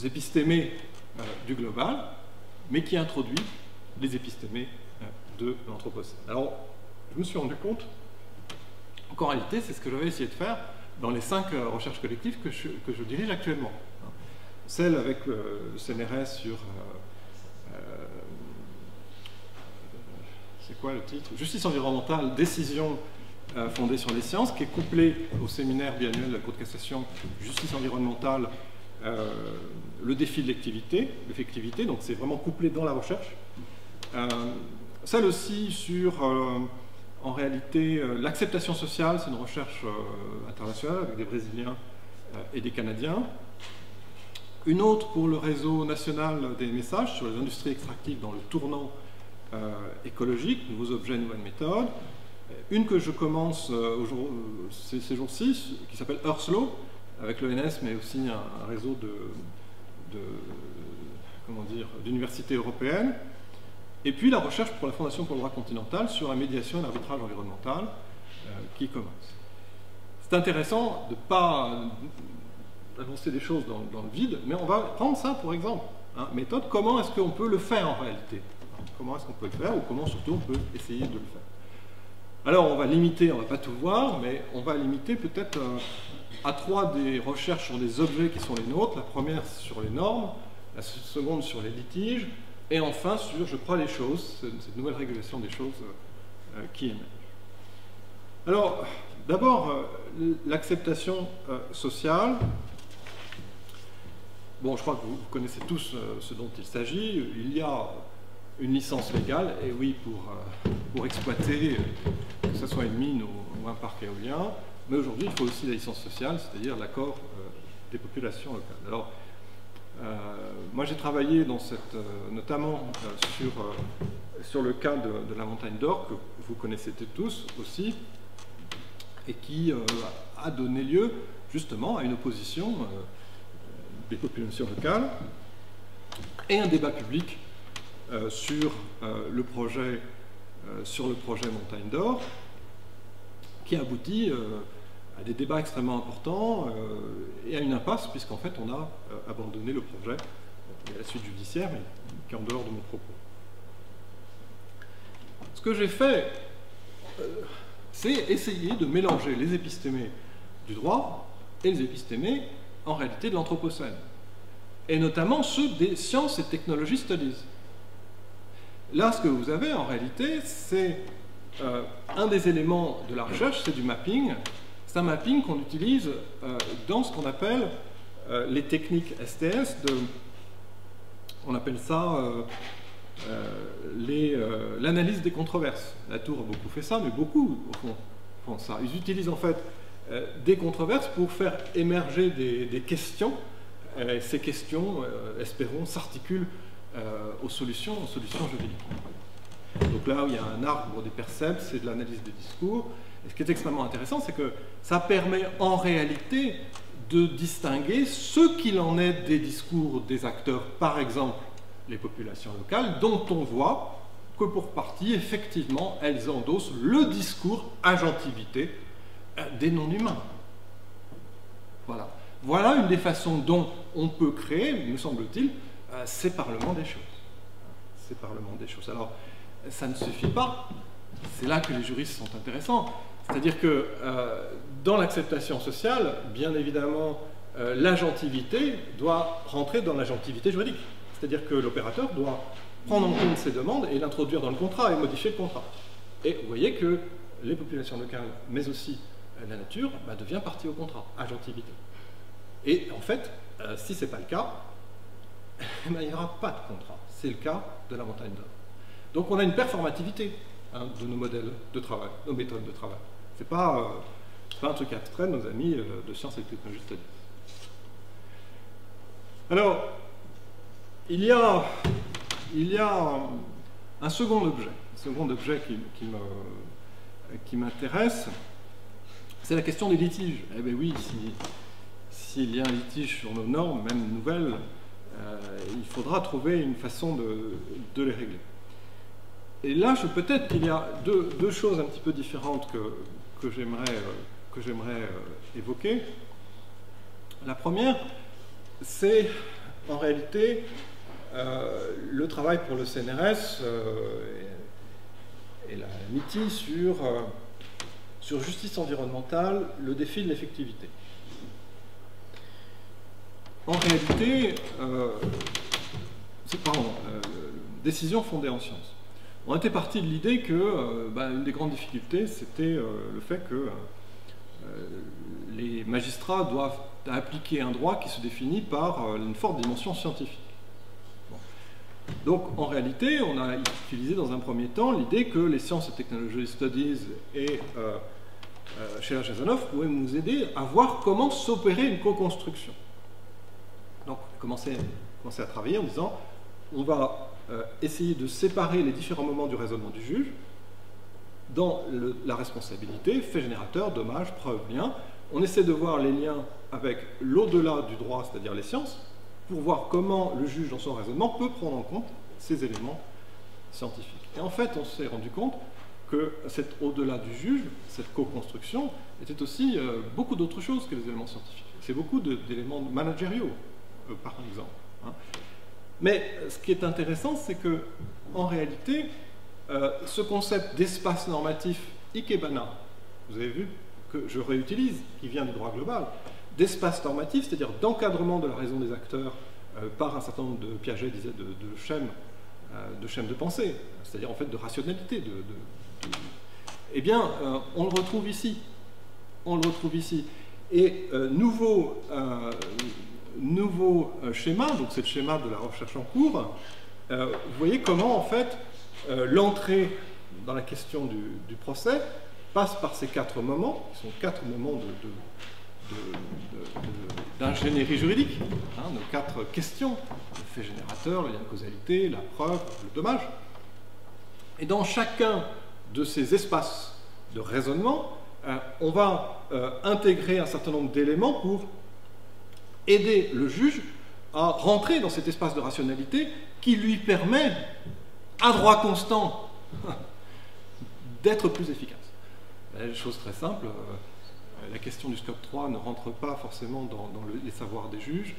épistémés du global, mais qui introduit les épistémés de l'Anthropocène. Alors, je me suis rendu compte qu'en réalité, c'est ce que j'avais essayé de faire dans les 5 recherches collectives que je dirige actuellement. Celle avec le CNRS sur... c'est quoi le titre? Justice environnementale, décision fondée sur les sciences, qui est couplée au séminaire biannuel de la Cour de cassation Justice environnementale, le défi de l'effectivité, donc c'est vraiment couplé dans la recherche. Celle aussi sur, en réalité, l'acceptation sociale, c'est une recherche internationale avec des Brésiliens et des Canadiens. Une autre pour le réseau national des messages sur les industries extractives dans le tournant écologique, nouveaux objets, nouvelles méthodes. Une que je commence ces jours-ci, qui s'appelle Earth's Law, avec l'ENS, mais aussi un réseau d'universités européennes. Et puis la recherche pour la Fondation pour le droit continental sur la médiation et l'arbitrage environnemental qui commence. C'est intéressant de ne pas annoncer des choses dans le vide, mais on va prendre ça pour exemple. Méthode, comment est-ce qu'on peut le faire en réalité? Comment est-ce qu'on peut le faire, ou comment surtout on peut essayer de le faire? Alors on va limiter, on ne va pas tout voir, mais on va limiter peut-être à 3 des recherches sur des objets qui sont les nôtres. La première sur les normes, la seconde sur les litiges, et enfin sur, je crois, les choses, cette nouvelle régulation des choses qui émerge. Alors, d'abord, l'acceptation sociale. Bon, je crois que vous connaissez tous ce dont il s'agit. Il y a une licence légale, et oui, pour exploiter, que ce soit une mine ou un parc éolien, mais aujourd'hui, il faut aussi la licence sociale, c'est-à-dire l'accord des populations locales. Alors, moi, j'ai travaillé dans notamment sur le cas de la montagne d'Or, que vous connaissez tous aussi, et qui a donné lieu justement à une opposition des populations locales et un débat public sur le projet Montagne d'Or, qui a abouti à des débats extrêmement importants et à une impasse, puisqu'en fait on a abandonné le projet. Il y a la suite judiciaire, mais qui est en dehors de mon propos. Ce que j'ai fait, c'est essayer de mélanger les épistémés du droit et les épistémés, en réalité, de l'Anthropocène, et notamment ceux des sciences et technologies studies. Là, ce que vous avez, en réalité, c'est un des éléments de la recherche, c'est du mapping. C'est un mapping qu'on utilise dans ce qu'on appelle les techniques STS, on appelle ça l'analyse des controverses. La Tour a beaucoup fait ça, mais beaucoup, au fond, comprendre ça. Ils utilisent en fait des controverses pour faire émerger des questions. Ces questions, espérons, s'articulent aux solutions juridiques. Donc là où il y a un arbre des percepts, c'est de l'analyse des discours. Et ce qui est extrêmement intéressant, c'est que ça permet en réalité de distinguer ce qu'il en est des discours des acteurs, par exemple les populations locales, dont on voit que pour partie, effectivement, elles endossent le discours agentivité des non-humains. Voilà. Voilà une des façons dont on peut créer, me semble-t-il, ces parlements des choses. Ces parlements des choses. Alors, ça ne suffit pas. C'est là que les juristes sont intéressants. C'est-à-dire que dans l'acceptation sociale, bien évidemment, l'agentivité doit rentrer dans l'agentivité juridique. C'est-à-dire que l'opérateur doit prendre en compte ces demandes et l'introduire dans le contrat et modifier le contrat. Et vous voyez que les populations locales, mais aussi la nature, devient partie au contrat, agentivité. Et en fait, si ce n'est pas le cas, il n'y aura pas de contrat. C'est le cas de la montagne d'or. Donc on a une performativité de nos modèles de travail, nos méthodes de travail. Ce n'est pas un truc abstrait, nos amis de sciences et de technologie disent. Alors, il y a un second objet qui m'intéresse, c'est la question des litiges. Eh bien oui, s'il y a un litige sur nos normes, même nouvelles, il faudra trouver une façon de les régler. Et là, peut-être qu'il y a deux choses un petit peu différentes que j'aimerais évoquer. La première, c'est en réalité le travail pour le CNRS et la MITI sur justice environnementale, le défi de l'effectivité. En réalité, décision fondée en science. On était parti de l'idée que une des grandes difficultés, c'était le fait que les magistrats doivent appliquer un droit qui se définit par une forte dimension scientifique. Bon. Donc, en réalité, on a utilisé dans un premier temps l'idée que les Sciences et Technology Studies et Scherer-Jasanoff pouvaient nous aider à voir comment s'opérer une co-construction. Donc, commencer à travailler en disant, on va essayer de séparer les différents moments du raisonnement du juge dans la responsabilité, fait générateur, dommage, preuve, lien. On essaie de voir les liens avec l'au-delà du droit, c'est-à-dire les sciences, pour voir comment le juge, dans son raisonnement, peut prendre en compte ces éléments scientifiques. Et en fait, on s'est rendu compte que cet au-delà du juge, cette co-construction, était aussi beaucoup d'autres choses que les éléments scientifiques. C'est beaucoup d'éléments managériaux, par exemple. Hein. Mais ce qui est intéressant, c'est que, en réalité, ce concept d'espace normatif ikebana, vous avez vu que je réutilise, qui vient du droit global, d'espace normatif, c'est-à-dire d'encadrement de la raison des acteurs par un certain nombre de, Piaget disait, de schèmes de pensée, c'est-à-dire en fait de rationalité. Eh bien, on le retrouve ici. On le retrouve ici. Et nouveau schéma, donc c'est le schéma de la recherche en cours, vous voyez comment en fait l'entrée dans la question du procès passe par ces 4 moments, qui sont 4 moments d'ingénierie juridique, hein, nos 4 questions, le fait générateur, le lien de causalité, la preuve, le dommage. Et dans chacun de ces espaces de raisonnement, on va intégrer un certain nombre d'éléments pour aider le juge à rentrer dans cet espace de rationalité qui lui permet, à droit constant, d'être plus efficace. Une chose très simple, la question du scope 3 ne rentre pas forcément dans les savoirs des juges,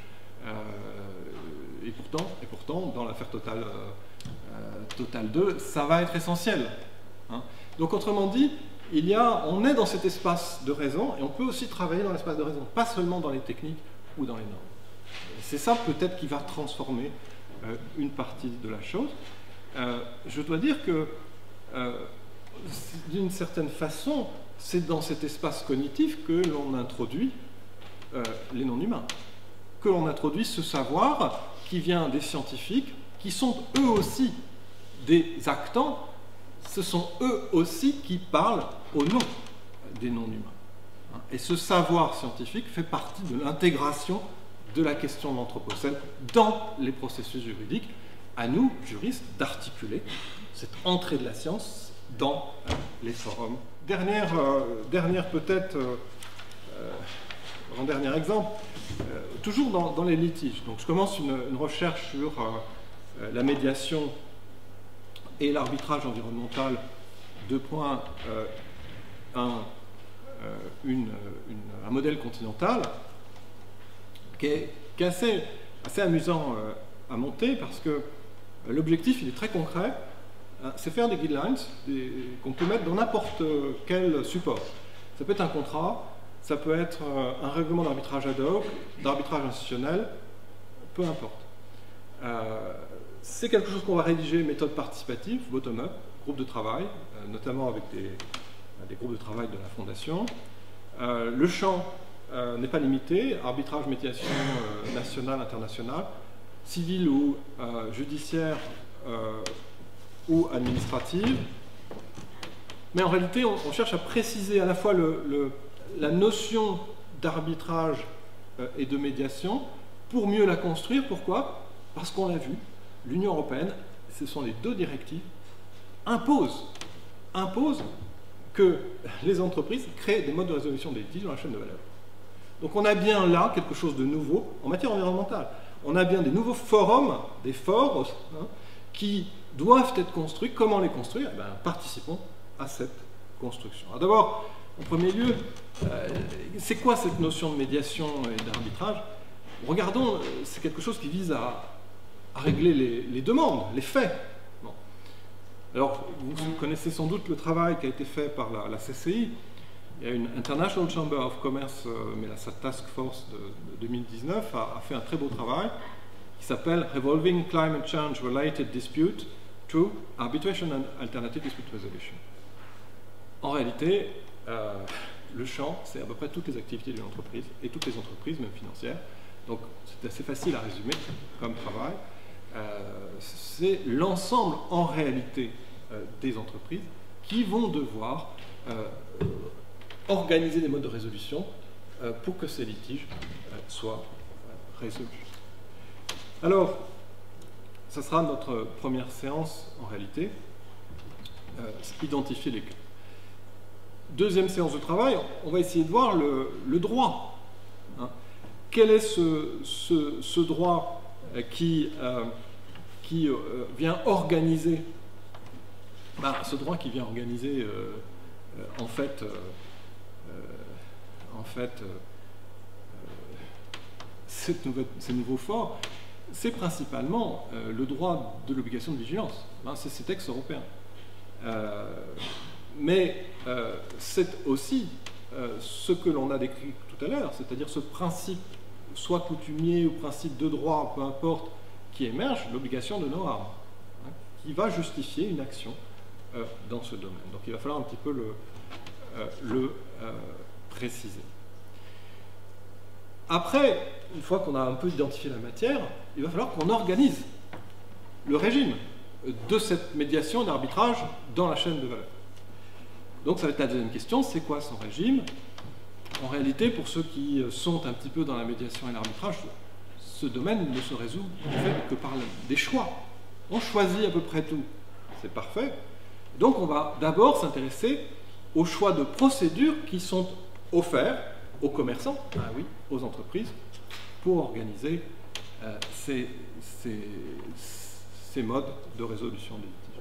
et pourtant dans l'affaire Total 2, ça va être essentiel. Hein. Donc autrement dit, on est dans cet espace de raison, et on peut aussi travailler dans l'espace de raison, pas seulement dans les techniques ou dans les normes. C'est ça peut-être qui va transformer une partie de la chose. Je dois dire que d'une certaine façon, c'est dans cet espace cognitif que l'on introduit les non-humains, que l'on introduit ce savoir qui vient des scientifiques, qui sont eux aussi des actants, ce sont eux aussi qui parlent au nom des non-humains. Et ce savoir scientifique fait partie de l'intégration de la question de l'anthropocène dans les processus juridiques. À nous, juristes, d'articuler cette entrée de la science dans les forums. Dernière peut-être, en dernier exemple, toujours dans les litiges. Donc je commence une recherche sur la médiation et l'arbitrage environnemental, un modèle continental qui est assez amusant à monter parce que l'objectif, il est très concret, c'est faire des guidelines qu'on peut mettre dans n'importe quel support. Ça peut être un contrat, ça peut être un règlement d'arbitrage ad hoc, d'arbitrage institutionnel, peu importe. C'est quelque chose qu'on va rédiger méthode participative, bottom-up, groupe de travail, notamment avec des groupes de travail de la Fondation. Le champ n'est pas limité, arbitrage, médiation nationale, internationale, civile ou judiciaire ou administrative. Mais en réalité, on cherche à préciser à la fois la notion d'arbitrage et de médiation pour mieux la construire. Pourquoi? Parce qu'on l'a vu, l'Union européenne, ce sont les deux directives, imposent que les entreprises créent des modes de résolution des litiges dans la chaîne de valeur. Donc on a bien là quelque chose de nouveau en matière environnementale. On a bien des nouveaux forums, des forums qui doivent être construits. Comment les construire? Participons à cette construction. D'abord, en premier lieu, c'est quoi cette notion de médiation et d'arbitrage? Regardons, c'est quelque chose qui vise à régler les demandes, les faits. Bon. Alors, vous connaissez sans doute le travail qui a été fait par la CCI. Il y a une International Chamber of Commerce, mais sa task force de 2019 a fait un très beau travail qui s'appelle Revolving Climate Change Related Dispute through Arbitration and Alternative Dispute Resolution. En réalité, le champ, c'est à peu près toutes les activités d'une entreprise, et toutes les entreprises, même financières. Donc, c'est assez facile à résumer comme travail. C'est l'ensemble, en réalité, des entreprises qui vont devoir organiser des modes de résolution pour que ces litiges soient résolus. Alors, ça sera notre première séance, en réalité, identifier les cas. Deuxième séance de travail, on va essayer de voir le droit. Quel est ce droit qui vient organiser ce droit qui vient organiser ces nouveaux forts, c'est principalement le droit de l'obligation de vigilance. C'est ces textes européens. Mais c'est aussi ce que l'on a décrit tout à l'heure, c'est-à-dire ce principe, soit coutumier ou principe de droit, peu importe, qui émerge, l'obligation de no harm, qui va justifier une action dans ce domaine. Donc il va falloir un petit peu le préciser. Après, une fois qu'on a un peu identifié la matière, il va falloir qu'on organise le régime de cette médiation et d'arbitrage dans la chaîne de valeur. Donc ça va être la deuxième question, c'est quoi son régime? En réalité, pour ceux qui sont un petit peu dans la médiation et l'arbitrage, ce domaine ne se résout en fait que par des choix. On choisit à peu près tout, c'est parfait. Donc on va d'abord s'intéresser aux choix de procédures qui sont offerts aux commerçants, aux entreprises, pour organiser ces modes de résolution des litiges.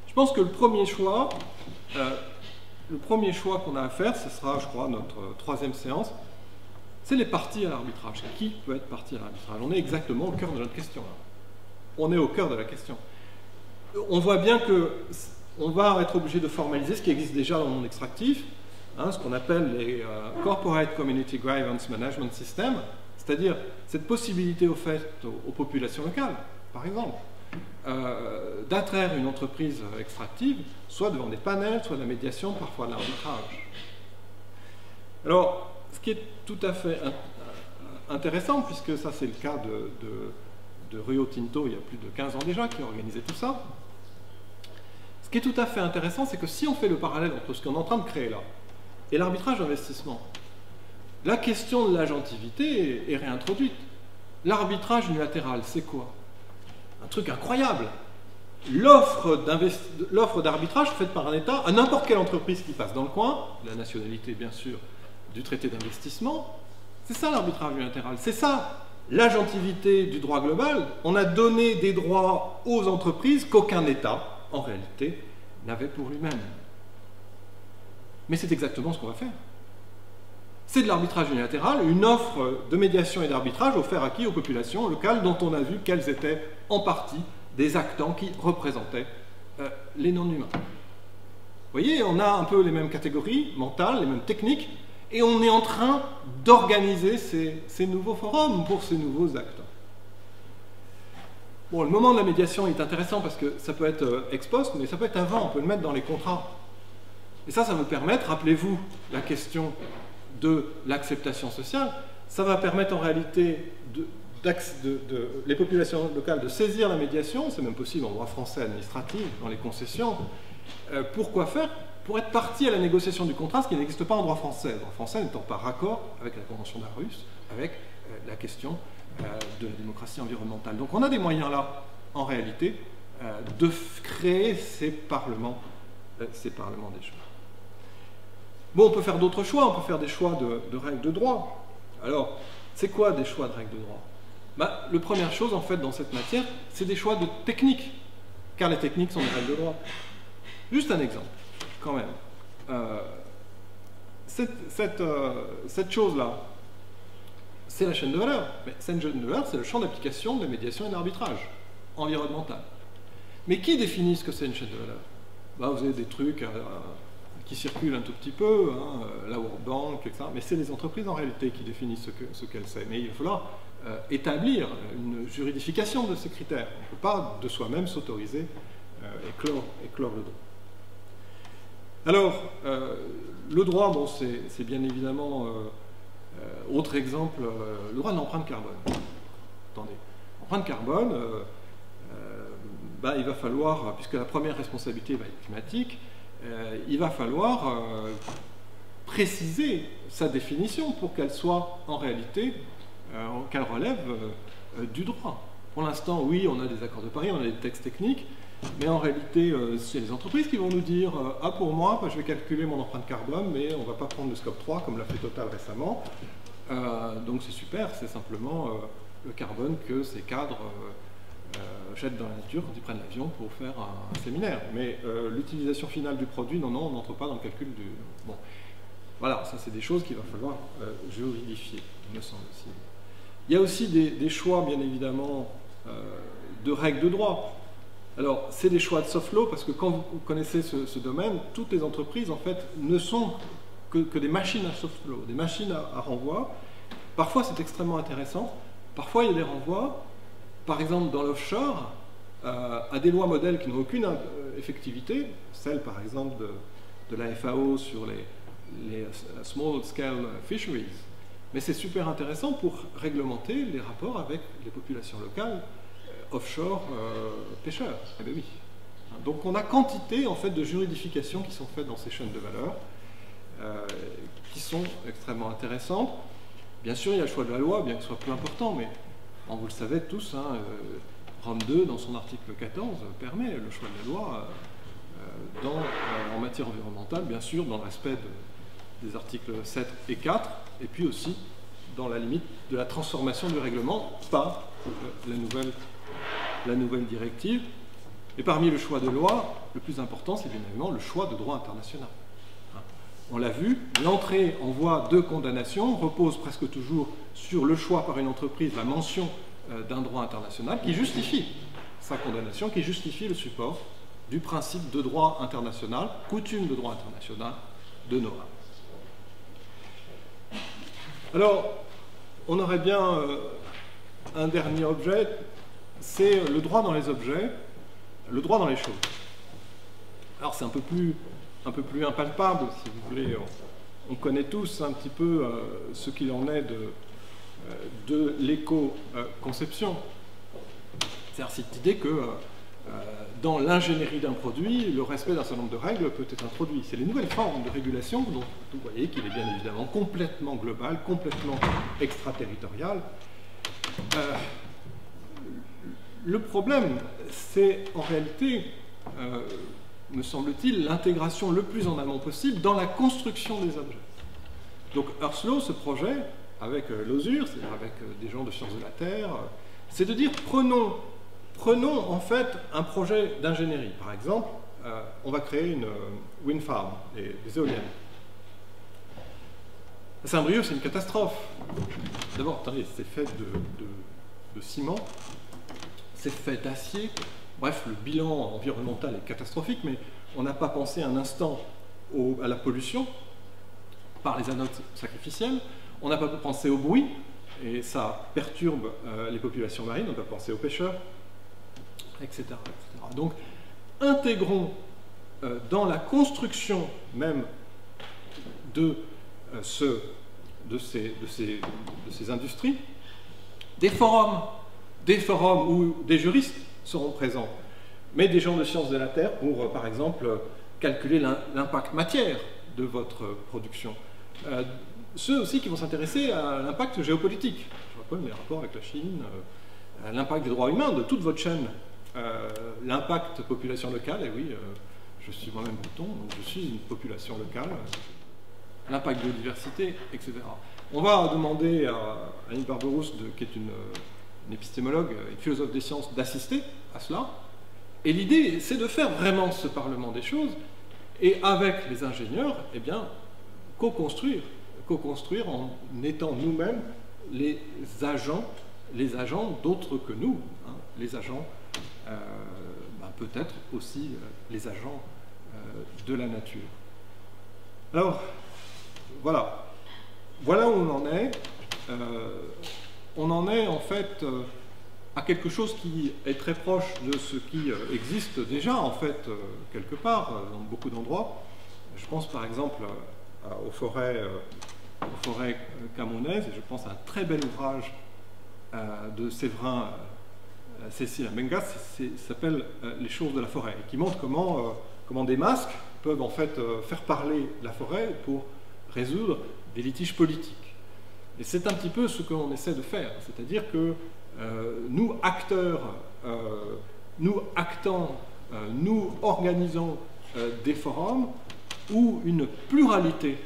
Je pense que le premier choix qu'on a à faire, ce sera, je crois, notre troisième séance, c'est les parties à l'arbitrage. Qui peut être partie à l'arbitrage? On est exactement au cœur de notre question. On est au cœur de la question. On voit bien qu'on va être obligé de formaliser ce qui existe déjà dans le monde extractif, ce qu'on appelle les Corporate Community Grievance Management System, c'est-à-dire cette possibilité offerte aux populations locales, par exemple, d'attraire une entreprise extractive, soit devant des panels, soit de la médiation, parfois de l'arbitrage. Alors, ce qui est tout à fait intéressant, puisque ça c'est le cas de Rio Tinto il y a plus de 15 ans déjà, qui a organisé tout ça, ce qui est tout à fait intéressant, c'est que si on fait le parallèle entre ce qu'on est en train de créer là, et l'arbitrage d'investissement. La question de l'agentivité est réintroduite. L'arbitrage unilatéral, c'est quoi? Un truc incroyable. L'offre d'arbitrage faite par un État à n'importe quelle entreprise qui passe dans le coin, la nationalité bien sûr du traité d'investissement, c'est ça l'arbitrage unilatéral, c'est ça l'agentivité du droit global. On a donné des droits aux entreprises qu'aucun État, en réalité, n'avait pour lui-même. Mais c'est exactement ce qu'on va faire. C'est de l'arbitrage unilatéral, une offre de médiation et d'arbitrage offerte à qui? Aux populations locales dont on a vu qu'elles étaient en partie des actants qui représentaient les non-humains. Vous voyez, on a un peu les mêmes catégories mentales, les mêmes techniques, et on est en train d'organiser ces nouveaux forums pour ces nouveaux acteurs. Bon, le moment de la médiation est intéressant parce que ça peut être ex post, mais ça peut être avant, on peut le mettre dans les contrats. Et ça va permettre, rappelez-vous la question de l'acceptation sociale, ça va permettre en réalité les populations locales de saisir la médiation, c'est même possible en droit français administratif, dans les concessions. Pourquoi faire? Pour être partie à la négociation du contrat, ce qui n'existe pas en droit français. Le droit français n'étant pas raccord avec la Convention d'Aarhus, avec la question de la démocratie environnementale. Donc on a des moyens là, en réalité, de créer ces parlements déjà. Bon, on peut faire d'autres choix, on peut faire des choix de règles de droit. Alors, c'est quoi des choix de règles de droit? La première chose, en fait, dans cette matière, c'est des choix de techniques, car les techniques sont des règles de droit. Juste un exemple, quand même. Cette chose-là, c'est la chaîne de valeur. Mais cette chaîne de valeur, c'est le champ d'application de la médiation et de l'arbitrage environnemental. Mais qui définit ce que c'est une chaîne de valeur? Vous avez des trucs qui circulent un tout petit peu, hein, la World Bank, etc. Mais c'est les entreprises en réalité qui définissent ce qu'elles sont. Mais il va falloir établir une juridification de ces critères. On ne peut pas de soi-même s'autoriser et clore le droit. Alors, le droit, bon, c'est bien évidemment, autre exemple, le droit de l'empreinte carbone. Attendez, l'empreinte carbone, il va falloir, puisque la première responsabilité va être climatique, il va falloir préciser sa définition pour qu'elle soit en réalité, qu'elle relève du droit. Pour l'instant, oui, on a des accords de Paris, on a des textes techniques, mais en réalité, c'est les entreprises qui vont nous dire « Ah, pour moi, je vais calculer mon empreinte carbone, mais on ne va pas prendre le scope 3 comme l'a fait Total récemment. Donc c'est super, c'est simplement le carbone que ces cadres jettent dans la nature quand ils prennent l'avion pour faire un séminaire. Mais l'utilisation finale du produit, non, on n'entre pas dans le calcul du... Bon, voilà, ça c'est des choses qu'il va falloir juridifier, il me semble-t-il. Il y a aussi des choix, bien évidemment, de règles de droit. Alors, c'est des choix de soft law, parce que quand vous connaissez ce domaine, toutes les entreprises, en fait, ne sont que des machines à soft law, des machines à renvoi. Parfois, c'est extrêmement intéressant. Parfois, il y a des renvois, par exemple, dans l'offshore, à des lois modèles qui n'ont aucune effectivité, celle, par exemple, de la FAO sur les small scale fisheries. Mais c'est super intéressant pour réglementer les rapports avec les populations locales, offshore pêcheurs. Eh bien oui. Donc on a quantité en fait de juridifications qui sont faites dans ces chaînes de valeur, qui sont extrêmement intéressantes. Bien sûr, il y a le choix de la loi, bien que ce soit peu important, mais vous le savez tous, hein, Rome 2, dans son article 14, permet le choix de la loi en matière environnementale, bien sûr, dans le respect des articles 7 et 4, et puis aussi dans la limite de la transformation du règlement par la nouvelle directive. Et parmi le choix de loi, le plus important, c'est bien évidemment le choix de droit international. On l'a vu, l'entrée en voie de condamnation repose presque toujours sur le choix par une entreprise, la mention d'un droit international qui justifie sa condamnation, qui justifie le support du principe de droit international, coutume de droit international de Noah. Alors, on aurait bien un dernier objet, c'est le droit dans les objets, le droit dans les choses. Alors c'est un peu plus impalpable, si vous voulez. On connaît tous un petit peu ce qu'il en est de l'éco-conception. C'est-à-dire cette idée que dans l'ingénierie d'un produit, le respect d'un certain nombre de règles peut être introduit. C'est les nouvelles formes de régulation dont vous voyez qu'il est bien évidemment complètement global, complètement extraterritorial. Le problème, c'est en réalité, me semble-t-il, l'intégration le plus en amont possible dans la construction des objets. Donc Earth Law, ce projet, avec l'OSUR, c'est-à-dire avec des gens de sciences de la Terre, c'est de dire prenons en fait un projet d'ingénierie. Par exemple, on va créer une wind farm, des éoliennes. À Saint-Brieuc, c'est une catastrophe. D'abord, attendez, c'est fait de ciment, c'est fait d'acier. Bref, le bilan environnemental est catastrophique, mais on n'a pas pensé un instant à la pollution par les anodes sacrificielles. On n'a pas pensé au bruit, et ça perturbe les populations marines. On n'a pas pensé aux pêcheurs, etc., etc. Donc, intégrons dans la construction même de ces industries des forums où des juristes seront présents, mais des gens de sciences de la Terre pour, par exemple, calculer l'impact matière de votre production. Ceux aussi qui vont s'intéresser à l'impact géopolitique. Je rappelle les rapports avec la Chine, l'impact des droits humains de toute votre chaîne, l'impact population locale, et oui, je suis moi-même breton, donc je suis une population locale, l'impact biodiversité, etc. On va demander à Annie Barberousse, qui est une épistémologue, une philosophe des sciences, d'assister à cela. Et l'idée, c'est de faire vraiment ce parlement des choses, et avec les ingénieurs, eh bien, co-construire en étant nous-mêmes les agents d'autres que nous, hein, les agents, peut-être aussi les agents de la nature. Alors, voilà où on en est. On en est en fait à quelque chose qui est très proche de ce qui existe déjà en fait quelque part dans beaucoup d'endroits. Je pense par exemple aux forêts camerounaises, et je pense à un très bel ouvrage de Séverin Cécile Abenga, s'appelle Les choses de la forêt, et qui montre comment des masques peuvent en fait faire parler la forêt pour résoudre des litiges politiques. Et c'est un petit peu ce qu'on essaie de faire, c'est-à-dire que nous, acteurs, nous actants, nous organisons des forums où une pluralité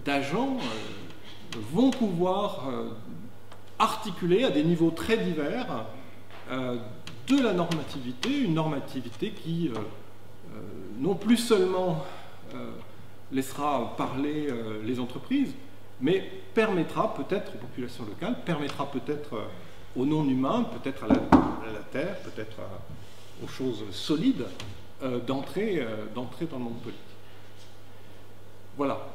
d'agents vont pouvoir articuler à des niveaux très divers de la normativité, une normativité qui non plus seulement laissera parler les entreprises, mais permettra peut-être aux populations locales, permettra peut-être aux non-humains, peut-être à la terre, peut-être aux choses solides, d'entrer dans le monde politique. Voilà.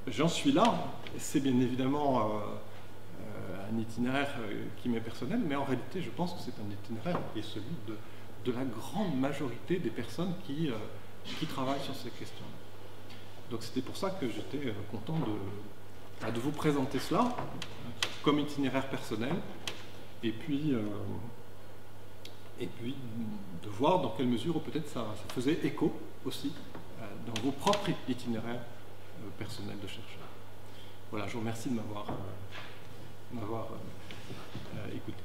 J'en suis là. C'est bien évidemment un itinéraire qui m'est personnel, mais en réalité, je pense que c'est un itinéraire qui est celui de la grande majorité des personnes qui travaillent sur ces questions. Donc c'était pour ça que j'étais content de vous présenter cela comme itinéraire personnel, et puis de voir dans quelle mesure peut-être ça faisait écho aussi dans vos propres itinéraires personnels de chercheurs. Voilà, je vous remercie de m'avoir écouté.